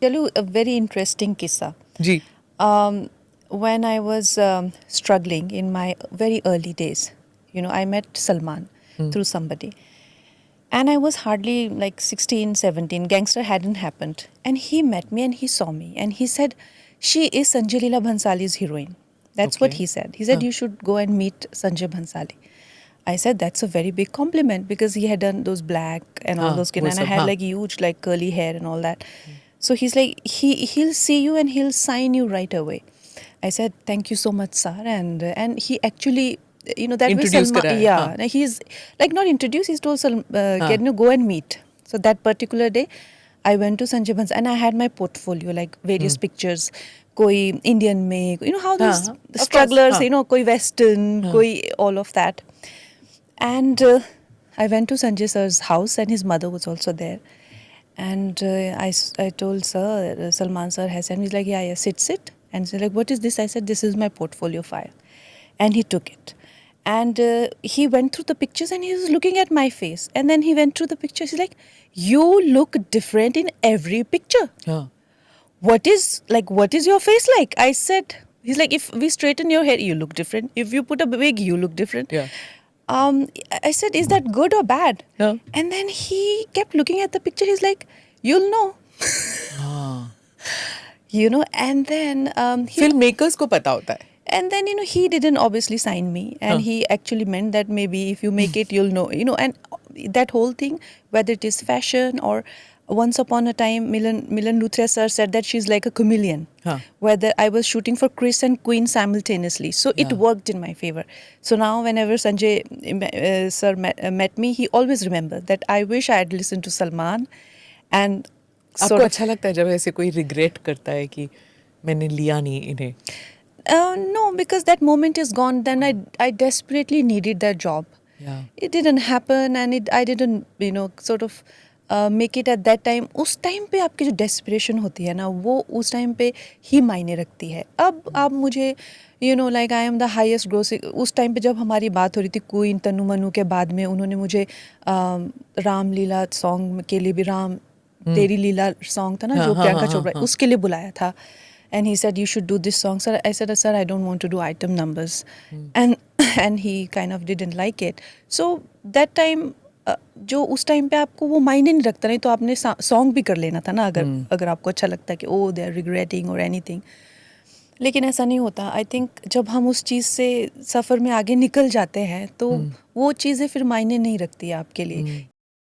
चलो a very interesting kissa. Ji. When I was struggling in my very early days, I met Salman through somebody. And I was hardly like 16, 17. Gangster hadn't happened. And he met me and he saw me. And he said, she is Sanjay Leela Bhansali's heroine. That's what Okay. he said. He said, you should go and meet Sanjay Bhansali. I said, that's a very big compliment because he had done those black and all those. And I had like huge like curly hair and all that. So he's like, he'll see you and he'll sign you right away. I said, thank you so much, sir. And he actually, that way Introduce Salman, karaya, yeah, he's like not introduced, he's told can you go and meet. So that particular day, I went to Sanjay Bhansali and I had my portfolio, like various pictures. Koi Indian make, how those strugglers, koi Western, koi all of that. And I went to Sanjay sir's house and his mother was also there. And I told sir, Salman sir has, and he's like, yeah, sit. And he's like, what is this? I said, this is my portfolio file. And he took it. And he went through the pictures and he was looking at my face. And then he went through the pictures. He's like, you look different in every picture. What is your face like? I said, he's like, if we straighten your hair, you look different. If you put a wig, you look different. Yeah. I said, is that good or bad? Yeah. And then he kept looking at the picture. He's like, you'll know. And then filmmakers को पता होता है. And then, he didn't obviously sign me. And he actually meant that maybe if you make it, you'll know. And that whole thing, whether it is fashion or once upon a time, Milan Luthra sir said that she's like a chameleon. Whether I was shooting for Chris and Queen simultaneously. So it worked in my favor. So now whenever Sanjay sir met me, he always remembered that I wish I had listened to Salman. And आपको अच्छा लगता है जब ऐसे कोई regret करता है कि मैंने लिया नहीं इन्हें? No, because that moment is gone. Then I desperately needed that job. Yeah. It didn't happen and I didn't, sort of make it at that time. उस टाइम पे आपकी जो desperation होती है ना, वो उस टाइम पे ही मायने रखती है. अब आप मुझे, like I am the highest grossing. उस टाइम पे जब हमारी बात हो रही थी क्वीन तनु मनु के बाद में, उन्होंने मुझे राम लीला सॉन्ग के लिए भी तेरी लीला सॉन्ग था ना जो प्रियंका चोपड़ा उसके लिए बुलाया था. And he said, you should do this song. Sir, I said, sir, I don't want to do item numbers. And he kind of didn't like it. So that time, जो उस टाइम पे आपको वो मायने नहीं रखता, नहीं तो आपने सॉन्ग भी कर लेना था ना अगर आपको अच्छा लगता है कि oh they are regretting or anything. लेकिन ऐसा नहीं होता. I think जब हम उस चीज़ से सफ़र में आगे निकल जाते हैं तो वो चीज़ें फिर मायने नहीं रखती है आपके लिए.